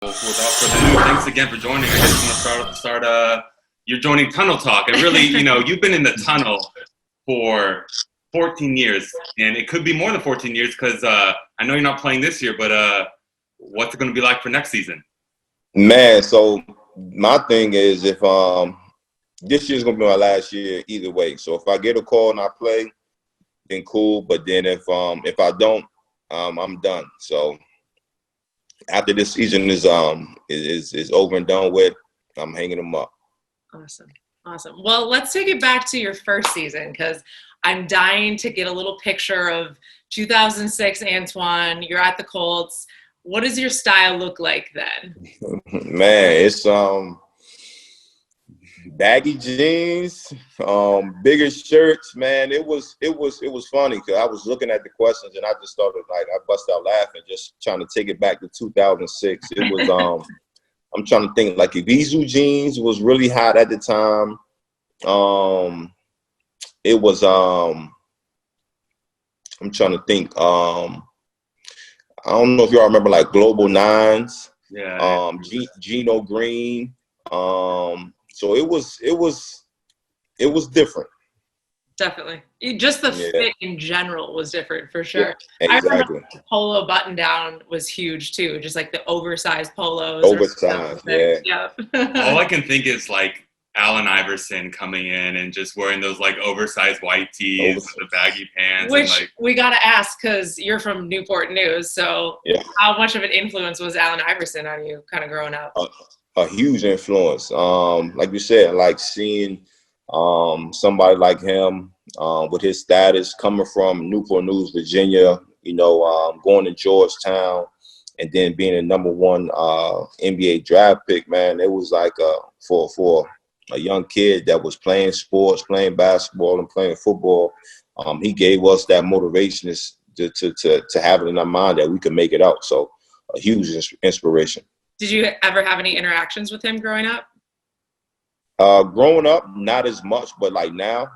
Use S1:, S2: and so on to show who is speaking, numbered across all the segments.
S1: Without further ado, thanks again for joining. I guess I'm gonna start. You're joining Tunnel Talk, and really, you've been in the tunnel for 14 years, and it could be more than 14 years because I know you're not playing this year, but what's it going to be like for next season?
S2: Man, so my thing is if this year's gonna be my last year either way. So if I get a call and I play, then cool. But then if I don't, I'm done. So after this season is over and done with, I'm hanging them up.
S3: Awesome. Well, let's take it back to your first season because I'm dying to get a little picture of 2006 Antoine. You're at the Colts. What does your style look like then?
S2: Man, it's baggy jeans, bigger shirts. Man, it was funny because I was looking at the questions and I just started I bust out laughing, just trying to take it back to 2006. It was I'm trying to think, like Ibizu jeans was really hot at the time. It was I'm trying to think. I don't know if y'all remember like Global Nines.
S1: Yeah.
S2: Gino Green. So it was different.
S3: Definitely. Just the fit in general was different for sure.
S2: Yeah, exactly.
S3: I remember the polo button down was huge too. Just like the oversized polos.
S2: Oversized, yeah.
S1: All I can think is like Allen Iverson coming in and just wearing those like oversized white tees with the baggy pants.
S3: Which we got to ask because you're from Newport News. So how much of an influence was Allen Iverson on you kind of growing up?
S2: A huge influence. Like you said, like seeing somebody like him with his status coming from Newport News, Virginia, going to Georgetown and then being a number one NBA draft pick, man, it was like for a young kid that was playing sports, playing basketball and playing football. He gave us that motivation to have it in our mind that we could make it out. So a huge inspiration.
S3: Did you ever have any interactions with him growing up?
S2: Growing up, not as much, but like now,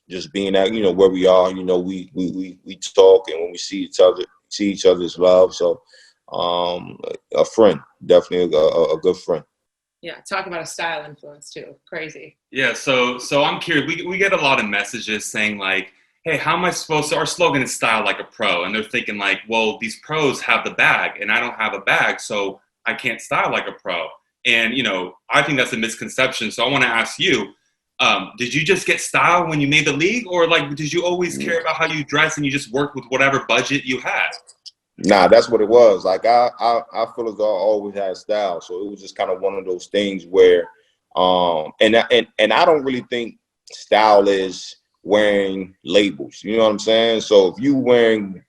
S2: just being at, where we are, we talk, and when we see each other's love. So, a friend, definitely a good friend.
S3: Yeah, talk about a style influence too. Crazy.
S1: Yeah, so I'm curious. We get a lot of messages saying like, hey, how am I supposed to, our slogan is style like a pro. And they're thinking like, well, these pros have the bag and I don't have a bag, so I can't style like a pro. And, I think that's a misconception. So I want to ask you, did you just get style when you made the league, or like, did you always care about how you dress and you just worked with whatever budget you had?
S2: Nah, that's what it was. Like I feel as though I always had style. So it was just kind of one of those things where, and I don't really think style is wearing labels. You know what I'm saying? So if you wearing,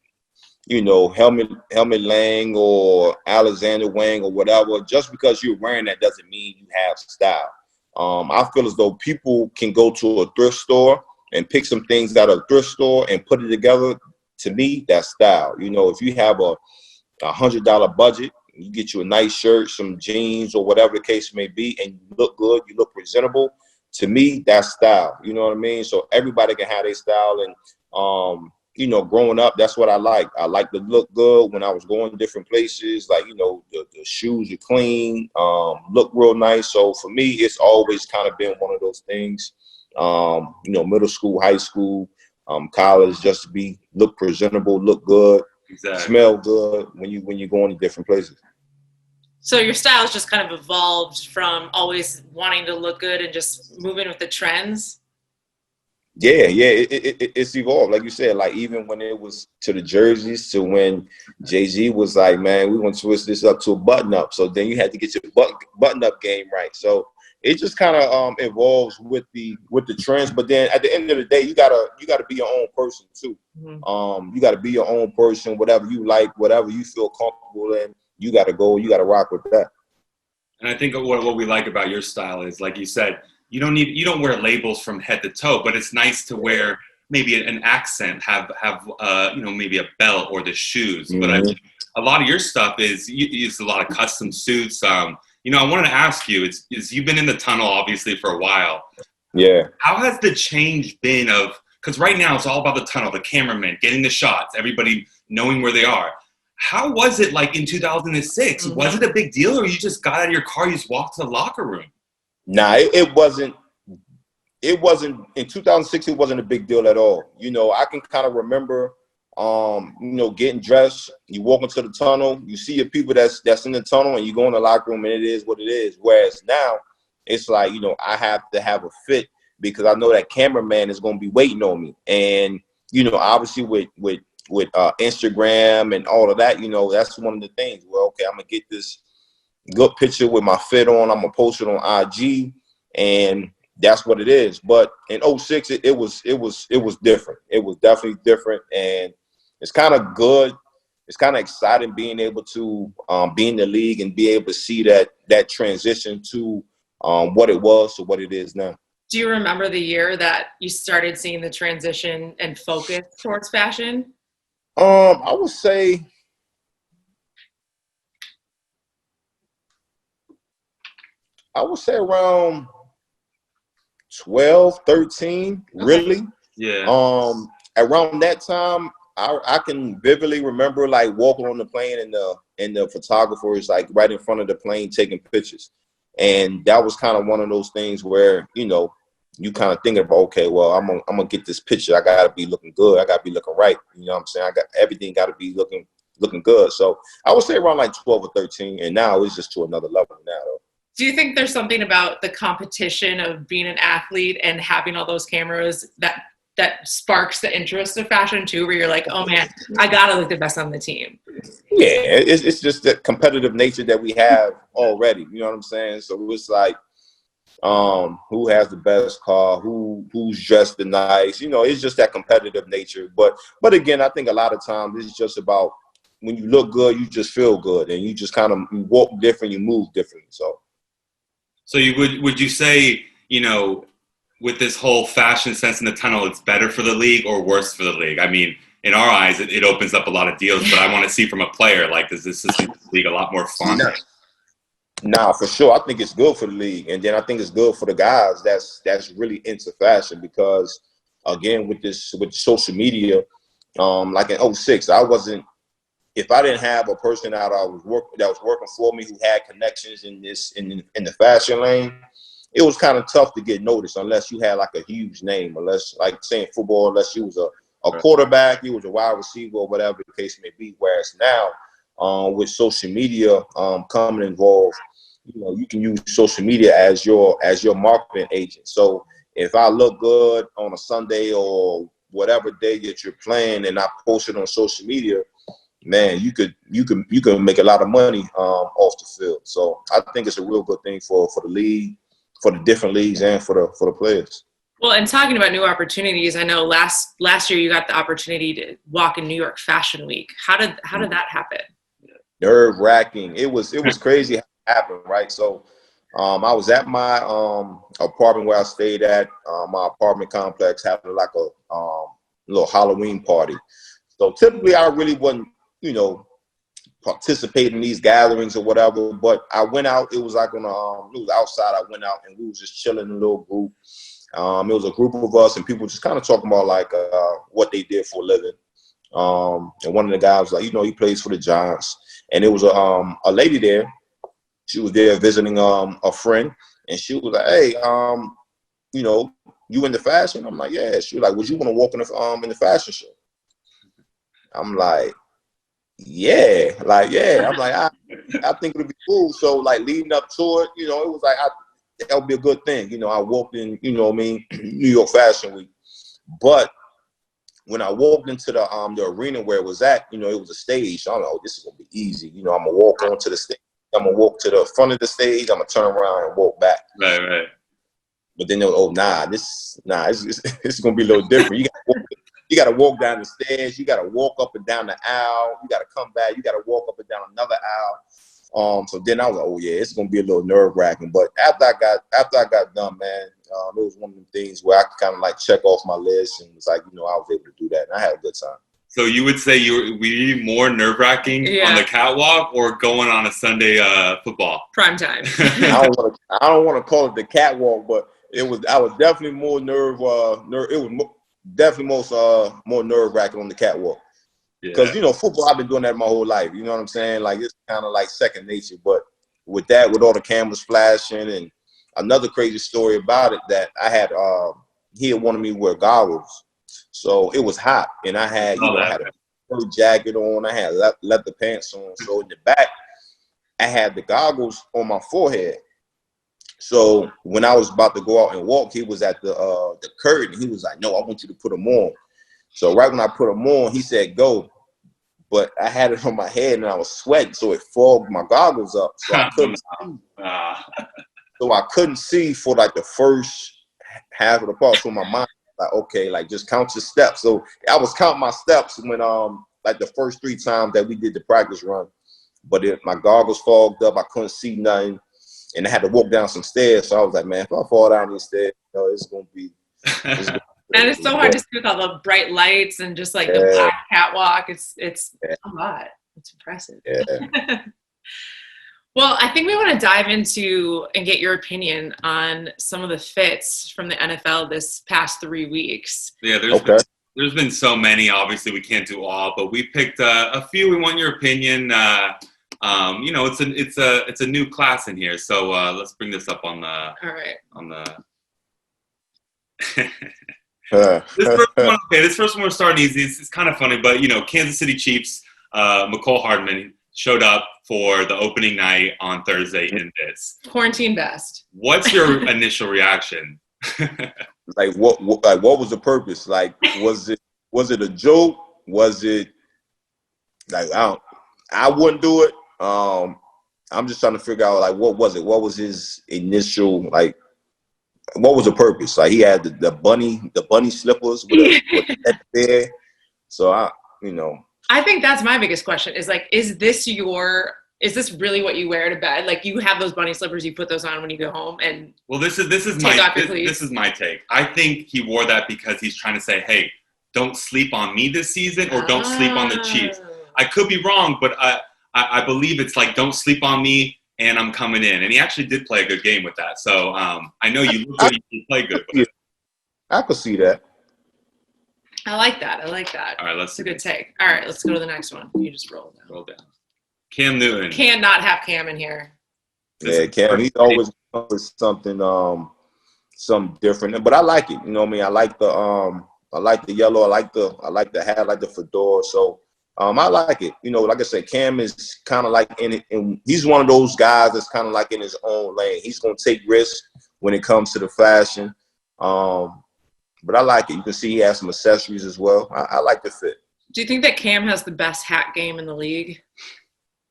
S2: Helmut Lang or Alexander Wang or whatever, just because you're wearing that doesn't mean you have style. I feel as though people can go to a thrift store and pick some things out of a thrift store and put it together. To me, that's style. If you have a $100 budget, you get you a nice shirt, some jeans or whatever the case may be, and you look good, you look presentable. To me, that's style. You know what I mean? So everybody can have their style. And, growing up, that's what I like. I like to look good when I was going to different places. Like, the shoes are clean, look real nice. So for me, it's always kind of been one of those things, middle school, high school, college, just to look presentable, look good, smell good when you're going to different places.
S3: So your style has just kind of evolved from always wanting to look good and just moving with the trends?
S2: Yeah, it's evolved. Like you said, like even when it was to the jerseys, to when Jay-Z was like, man, we want to switch this up to a button-up. So then you had to get your button-up game right. So it just kind of evolves with the trends. But then at the end of the day, you gotta be your own person too. Mm-hmm. You gotta be your own person, whatever you like, whatever you feel comfortable in. You gotta rock with that.
S1: And I think what we like about your style is, like you said, you don't wear labels from head to toe, but it's nice to wear maybe an accent, have maybe a belt or the shoes. Mm-hmm. But I think a lot of your stuff is you use a lot of custom suits. I wanted to ask you, is you've been in the tunnel obviously for a while.
S2: Yeah.
S1: How has the change been because right now it's all about the tunnel, the cameraman, getting the shots, everybody knowing where they are. how was it like in 2006?
S3: Mhm.
S1: Was it a big deal, or you just got out of your car, you just walked to the locker room?
S2: Nah, it wasn't. It wasn't in 2006. It wasn't a big deal at all. You know, I can kind of remember, you know, getting dressed. You walk into the tunnel. You see your people that's in the tunnel, and you go in the locker room, and it is what it is. Whereas now, it's like, you know, I have to have a fit because I know that cameraman is going to be waiting on me. And you know, obviously with Instagram and all of that, you know, that's one of the things. Well, okay, I'm gonna get this good picture with my fit on. I'm gonna post it on IG, and that's what it is. But in '06, it was different. It was definitely different, and it's kind of good. It's kind of exciting being able to be in the league and be able to see that transition to what it was to what it is now.
S3: Do you remember the year that you started seeing the transition and focus towards fashion?
S2: I would say around 12, 13, really.
S1: Yeah.
S2: Around that time, I can vividly remember like walking on the plane and the photographer is like right in front of the plane taking pictures. And that was kind of one of those things where, you know, you kind of thinking about, okay, well, I'm gonna get this picture. I gotta be looking good. I gotta be looking right. You know what I'm saying? I got everything gotta be looking good. So I would say around like 12 or 13, and now it's just to another level now though.
S3: Do you think there's something about the competition of being an athlete and having all those cameras that sparks the interest of fashion too, where you're like, oh man, I gotta look the best on the team?
S2: Yeah, it's just the competitive nature that we have already. You know what I'm saying? So it's like, who has the best car, who's dressed the nice, you know, it's just that competitive nature. But again, I think a lot of times it's just about when you look good, you just feel good, and you just kind of walk different, you move differently.
S1: So would you say, you know, with this whole fashion sense in the tunnel, it's better for the league or worse for the league? I mean, in our eyes, it opens up a lot of deals, but I want to see from a player, like, does this make the league a lot more fun?
S2: Nah, for sure. I think it's good for the league, and then I think it's good for the guys that's really into fashion because, again, with social media, like in '06, if I didn't have a person that was working for me who had connections in the fashion lane, it was kind of tough to get noticed unless you had like a huge name, unless like saying football, unless you was a quarterback, you was a wide receiver or whatever the case may be. Whereas now, with social media coming involved, you know, you can use social media as your marketing agent. So if I look good on a Sunday or whatever day that you're playing and I post it on social media, man, you could make a lot of money off the field. So I think it's a real good thing for the league, for the different leagues, and for the players.
S3: Well, and talking about new opportunities, I know last year you got the opportunity to walk in New York Fashion Week. How did that happen?
S2: Nerve-wracking. It was crazy how it happened, right? So I was at my apartment where I stayed at. My apartment complex had like a little Halloween party. So typically I really wasn't, you know, participate in these gatherings or whatever, but I went out. It was like it was outside. I went out and we was just chilling in a little group. It was a group of us and people just kind of talking about like what they did for a living. And one of the guys was like, you know, he plays for the Giants. And it was a lady there. She was there visiting a friend, and she was like, hey, you know, you into fashion? I'm like, yeah. She was like, would you want to walk in the fashion show? I'm like, yeah. I'm like, I think it would be cool. So like leading up to it, you know, it was like that would be a good thing. You know, I walked in, you know what I mean, New York Fashion Week. But when I walked into the arena where it was at, you know, it was a stage. So I'm like, oh, this is gonna be easy. You know, I'm gonna walk onto the stage. I'm gonna walk to the front of the stage. I'm gonna turn around and walk back.
S1: Right.
S2: But then they were, oh, it's gonna be a little different. You gotta walk down the stairs. You gotta walk up and down the aisle. You gotta come back. You gotta walk up and down another aisle. So then I was like, oh yeah, it's gonna be a little nerve wracking. But after I got done, man, it was one of them things where I could kind of like check off my list and was like, you know, I was able to do that, and I had a good time.
S1: So you would say we need more nerve wracking on the catwalk or going on a Sunday football
S3: prime time?
S2: I don't want to call it the catwalk, but I was definitely more it was definitely more nerve wracking on the catwalk. Because, you know, football, I've been doing that my whole life. You know what I'm saying? Like, it's kind of like second nature. But with that, with all the cameras flashing, and another crazy story about it, that I had, he had wanted me to wear goggles. So it was hot. And I had, you know, I had a fur jacket on. I had leather pants on. So in the back, I had the goggles on my forehead. So when I was about to go out and walk, he was at the curtain. He was like, "No, I want you to put them on." So right when I put them on, he said, "Go." But I had it on my head and I was sweating, so it fogged my goggles up. So I couldn't see. So I couldn't see for like the first half of the part. So my mind was like, okay, like just count your steps. So I was counting my steps when like the first 3 times that we did the practice run. But my goggles fogged up, I couldn't see nothing. And I had to walk down some stairs. So I was like, man, if I fall down these stairs, you know, it's gonna be
S3: and it's so hard to see with all the bright lights and just like the black catwalk. It's a lot. It's impressive.
S2: Yeah.
S3: Well, I think we want to dive into and get your opinion on some of the fits from the NFL this past 3 weeks.
S1: Yeah, there's been so many. Obviously, we can't do all, but we picked a few. We want your opinion. You know, it's a new class in here, so let's bring this up on the. All
S3: right.
S1: On the. This first one we're starting easy. It's kind of funny, but you know, Kansas City Chiefs, McCole Hardman showed up for the opening night on Thursday in this
S3: quarantine vest.
S1: What's your initial reaction?
S2: Like what was the purpose? Like was it a joke? Was it like I wouldn't do it. I'm just trying to figure out like what was it? What was his initial like? What was the purpose? Like he had the bunny slippers with that there. So
S3: I think that's my biggest question is like, is this really what you wear to bed? Like you have those bunny slippers, you put those on when you go home and
S1: this is my take. I think he wore that because he's trying to say, hey, don't sleep on me this season or don't sleep on the Chiefs. I could be wrong, but I believe it's like, don't sleep on me and I'm coming in. And he actually did play a good game with that. So I know you look good, you play good. But
S2: I could see that.
S3: I like that. All right, that's a good take. All right, let's go to the next one. You just roll down.
S1: Cam Newton.
S3: Can't not have Cam in here.
S2: Yeah, Cam. He's always something different. But I like it. You know what I mean? I like the yellow. I like the hat. I like the fedora. So I like it. You know, like I said, Cam is kind of like in it, and he's one of those guys that's kind of like in his own lane. He's gonna take risks when it comes to the fashion. But I like it. You can see he has some accessories as well. I like the fit.
S3: Do you think that Cam has the best hat game in the league?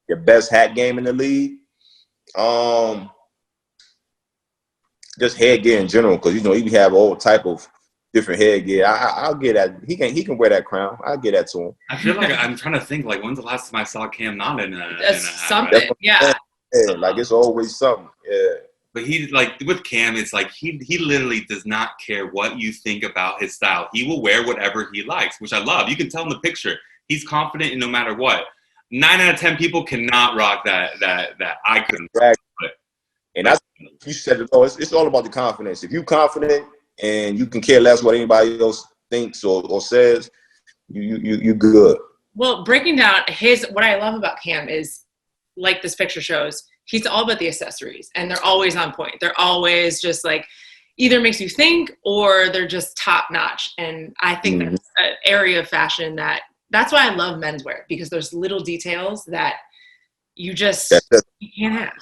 S2: The best hat game in the league? Just headgear in general, because, you know, you have all type of different headgear. I'll get that. He can wear that crown. I'll get that to him.
S1: I feel like I'm trying to think, like, when's the last time I saw Cam not in a
S3: something,
S1: hat, right?
S3: yeah.
S2: Like, it's always something, yeah.
S1: But he, like, with Cam, it's like he literally does not care what you think about his style. He will wear whatever he likes, which I love. You can tell in the picture. He's confident in no matter what. 9 out of 10 people cannot rock that I couldn't.
S2: Exactly. And you said it all. It's all about the confidence. If you're confident and you can care less what anybody else thinks or says, you good.
S3: Well, breaking down what I love about Cam is, like this picture shows, he's all about the accessories and they're always on point. They're always just like either makes you think or they're just top notch. And I think that's an area of fashion that's why I love menswear, because there's little details that you can't have.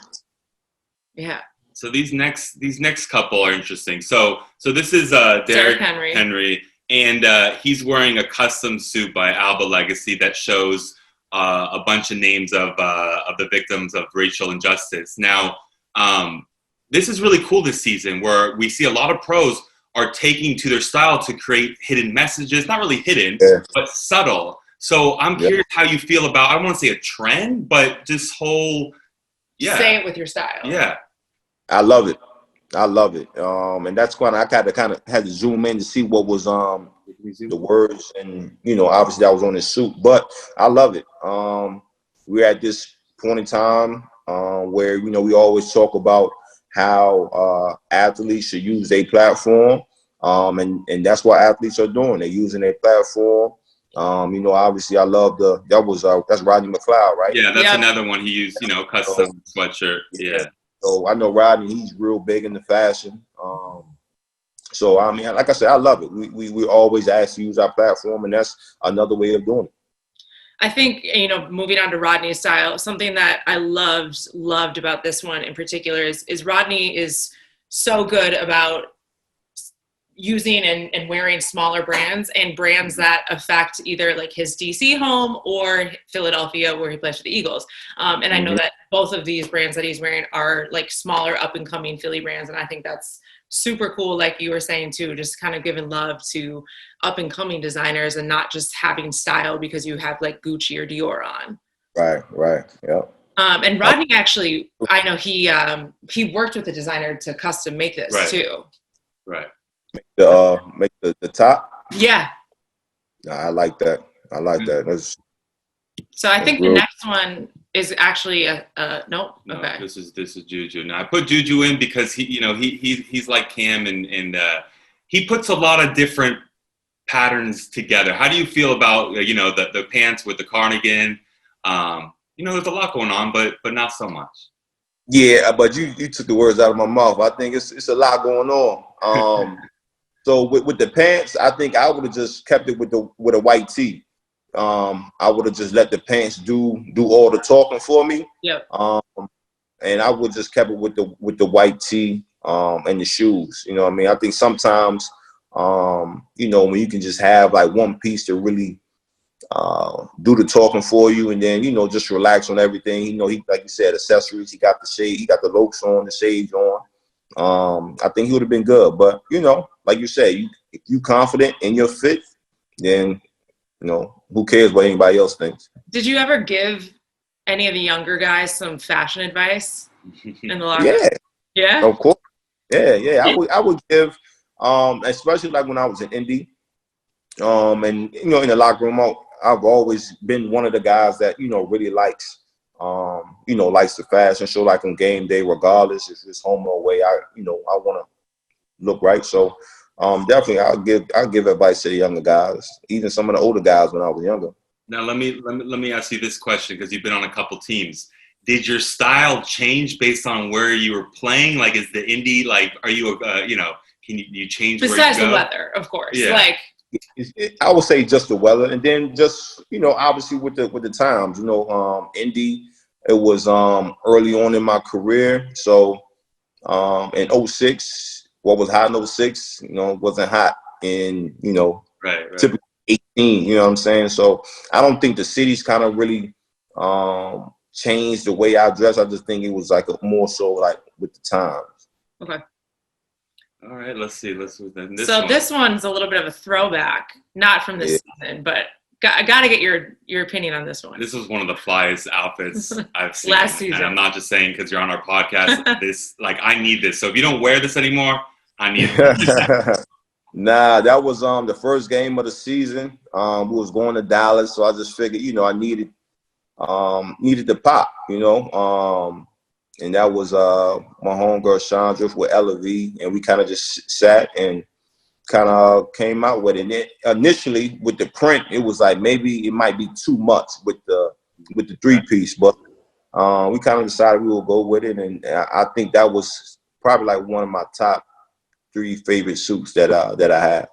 S3: Yeah.
S1: So these next couple are interesting. So this is Derrick Henry, and he's wearing a custom suit by Alba Legacy that shows a bunch of names of the victims of racial injustice. Now, this is really cool this season, where we see a lot of pros are taking to their style to create hidden messages. Not really hidden, but subtle. So I'm curious how you feel about, I don't want to say a trend, but this whole,
S3: say it with your style.
S1: Yeah.
S2: I love it. And that's when I kind of had to zoom in to see what was the words, and you know, obviously that was on his suit, but I love it. We're at this point in time where, you know, we always talk about how athletes should use their platform, and that's what athletes are doing. They're using their platform, Obviously I love that's Rodney McLeod, right?
S1: Yeah, that's
S3: Yep.
S1: another one he used, custom sweatshirt. Yeah.
S2: So I know Rodney, he's real big into fashion. So I mean, like I said, I love it. We always ask to use our platform, and that's another way of doing it.
S3: I think, moving on to Rodney's style, something that I loved about this one in particular is Rodney is so good about using and wearing smaller brands and brands that affect either like his DC home or Philadelphia where he plays for the Eagles. And I know that both of these brands that he's wearing are like smaller up and coming Philly brands. And I think that's super cool. Like you were saying too, just kind of giving love to up and coming designers and not just having style because you have like Gucci or Dior on.
S2: Right. Yeah.
S3: And Rodney actually, I know he worked with a designer to custom make this too.
S1: Right.
S2: Make the top.
S3: Yeah.
S2: I like that. That's
S3: so I think the next one is actually nope.
S1: No,
S3: okay.
S1: This is Juju. Now I put Juju in because he's like Cam and he puts a lot of different patterns together. How do you feel about the pants with the cardigan? There's a lot going on, but not so much.
S2: Yeah, but you took the words out of my mouth. I think it's a lot going on. So with the pants, I think I would have just kept it with a white tee. I would have just let the pants do all the talking for me.
S3: Yep.
S2: And I would just kept it with the white tee and the shoes. You know what I mean? I think sometimes when you can just have like one piece to really do the talking for you, and then just relax on everything. He like you said, accessories. He got the shade. He got the Lokes on, the shades on. I think he would have been good, but like you said, if you confident in your fit, then who cares what anybody else thinks.
S3: Did you ever give any of the younger guys some fashion advice in the locker room? Yeah,
S2: of course. Yeah. I would give, especially like when I was in Indy, and in the locker room, I've always been one of the guys that really likes likes the fashion show, like on game day, regardless if it's home or away. I want to look right. So definitely I'll give advice to the younger guys, even some of the older guys when I was younger.
S1: Now let me ask you this question, because you've been on a couple teams. Did your style change based on where you were playing? Like, is the Indy, like, are you can you change
S3: besides
S1: where you go?
S3: the weather, of course?
S1: Yeah.
S3: Like,
S2: I would say just the weather, and then just obviously with the times. Indy, it was early on in my career, so in 06, what was hot in 06, wasn't hot in
S1: right.
S2: typically 18. You know what I'm saying? So I don't think the city's kind of really changed the way I dress. I just think it was like more so like with the times.
S3: okay.
S1: All right, let's see.
S3: This one's a little bit of a throwback, not from this season, but I got to get your opinion on this one.
S1: This was one of the flyest outfits I've seen
S3: last season.
S1: And I'm not just saying because you're on our podcast. I need this. So if you don't wear this anymore, I need it.
S2: Nah, that was the first game of the season. We was going to Dallas, so I just figured, I needed the pop, and that was my homegirl Chandra with Ella V, and we kind of just sat and kind of came out with it. And initially with the print, it was like maybe it might be too much with the 3-piece, but we kind of decided we would go with it, and I think that was probably like one of my top 3 favorite suits that I had.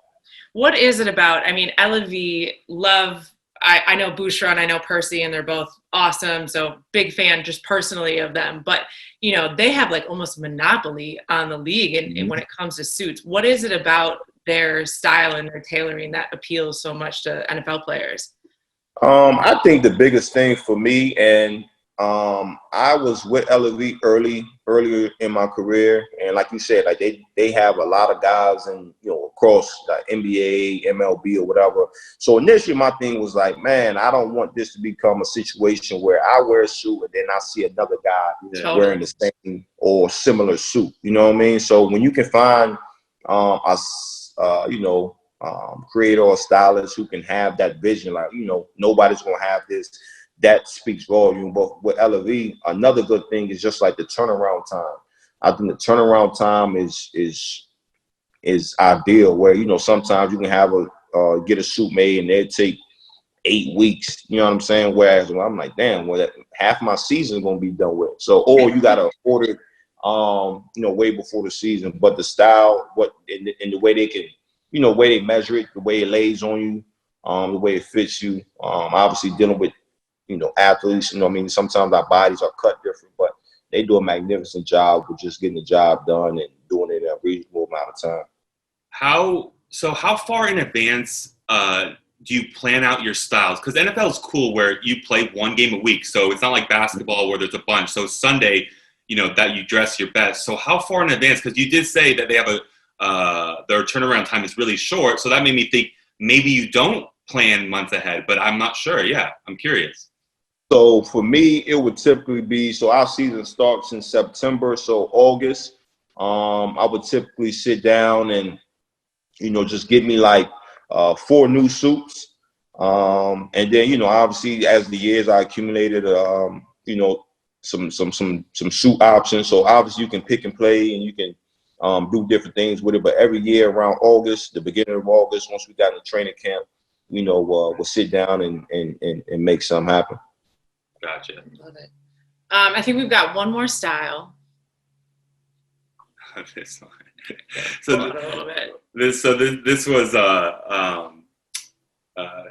S3: What is it about? I mean, Ella V, love. I know Boucher and I know Percy, and they're both awesome. So big fan just personally of them. But, they have like almost monopoly on the league. And when it comes to suits, what is it about their style and their tailoring that appeals so much to NFL players?
S2: I think the biggest thing for me, and I was with LV earlier in my career, and like you said, like they have a lot of guys and across the NBA, MLB, or whatever. So initially, my thing was like, man, I don't want this to become a situation where I wear a suit and then I see another guy wearing the same or similar suit. You know what I mean? So when you can find creator or stylist who can have that vision, like nobody's gonna have this. That speaks volume. But with LV, another good thing is just like the turnaround time. I think the turnaround time is ideal. Where sometimes you can have get a suit made and they'll take 8 weeks. You know what I'm saying? Whereas I'm like, damn, well, half my season is gonna be done with. So, or you gotta order it, way before the season. But the style, and the way they can, way they measure it, the way it lays on you, the way it fits you. Obviously dealing with, athletes. I mean, sometimes our bodies are cut different, but they do a magnificent job with just getting the job done and doing it in a reasonable amount of time.
S1: How far in advance do you plan out your styles? Because NFL is cool where you play one game a week, so it's not like basketball where there's a bunch. So Sunday, that you dress your best. So how far in advance? Because you did say that they have their turnaround time is really short, so that made me think maybe you don't plan months ahead. But I'm not sure. Yeah, I'm curious.
S2: So for me, it would typically be, so our season starts in September, so August. I would typically sit down and, just get me like 4 new suits. And then, obviously as the years I accumulated, some suit options. So obviously you can pick and play and you can do different things with it. But every year around August, the beginning of August, once we got in the training camp, we'll sit down and make something happen.
S1: Gotcha.
S3: Love it. I think we've got one more style.
S1: This one. So
S3: a little bit.
S1: This was I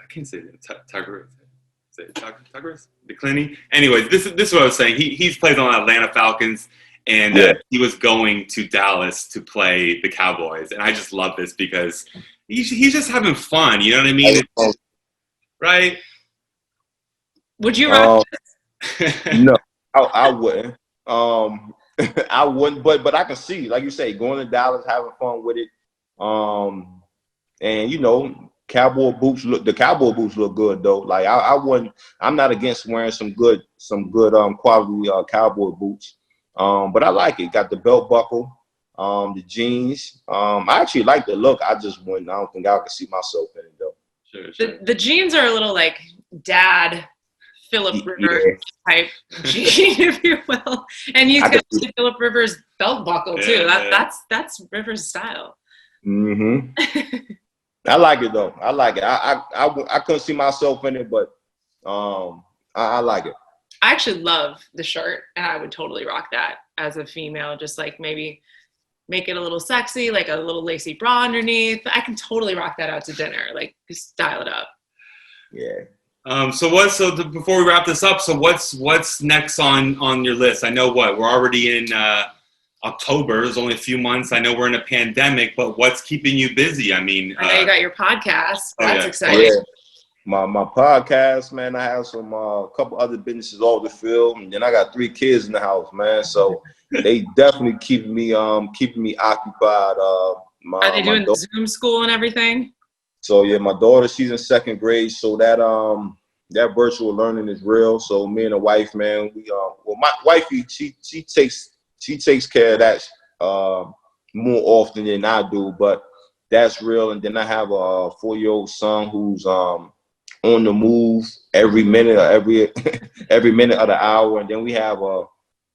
S1: can't say it. Tiger. Say Tiger. DeClinney. Anyways, this is what I was saying. He's played on Atlanta Falcons, and he was going to Dallas to play the Cowboys, and I just love this because he's just having fun. You know what I mean? Right?
S3: Would you rock
S2: this? No, I wouldn't. I wouldn't, but I can see, like you say, going to Dallas, having fun with it. And cowboy boots the cowboy boots look good though. Like I wouldn't. I'm not against wearing some good quality cowboy boots. But I like it. Got the belt buckle, the jeans. I actually like the look. I just wouldn't. I don't think I could see myself in it though.
S1: Sure.
S3: The jeans are a little like dad Phillip Rivers type jean, if you will, and he's got the Phillip Rivers belt buckle too. That's Rivers' style.
S2: Mm-hmm. I like it though. I like it. I couldn't see myself in it, but I like it.
S3: I actually love the shirt, and I would totally rock that as a female. Just like maybe make it a little sexy, like a little lacy bra underneath. I can totally rock that out to dinner. Like just style it up.
S2: Yeah.
S1: Before we wrap this up, so what's next on your list? I know we're already in October. There's only a few months. I know we're in a pandemic, but what's keeping you busy? I mean,
S3: I know you got your podcast. That's exciting.
S2: Yeah. My podcast, man. I have some couple other businesses off the field, and then I got 3 kids in the house, man. So they definitely keep me occupied.
S3: Are they doing Zoom school and everything?
S2: So yeah, my daughter, she's in 2nd grade, so that virtual learning is real. So me and the wife, man, my wifey, she takes care of that more often than I do, but that's real. And then I have a 4-year-old son who's on the move every minute or every minute of the hour, and then we have a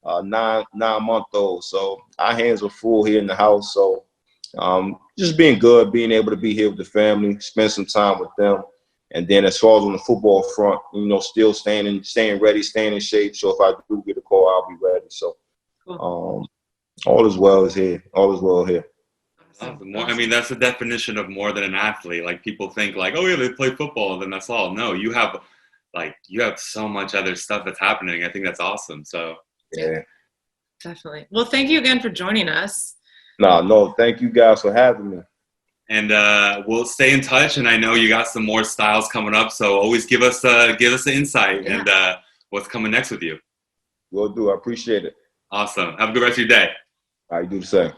S2: 9-month-old. So our hands are full here in the house. So just being good, being able to be here with the family, spend some time with them. And then as far as on the football front, still staying ready, staying in shape. So if I do get a call, I'll be ready. So all is well here.
S1: Awesome. I mean, that's the definition of more than an athlete. Like people think like, oh yeah, they play football, then that's all. No, you have so much other stuff that's happening. I think that's awesome. So
S2: yeah,
S3: definitely. Well, thank you again for joining us.
S2: No, thank you guys for having me.
S1: And we'll stay in touch. And I know you got some more styles coming up, so always give us the insight and what's coming next with you.
S2: Will do. I appreciate it.
S1: Awesome. Have a good rest of your day.
S2: All right, do the same.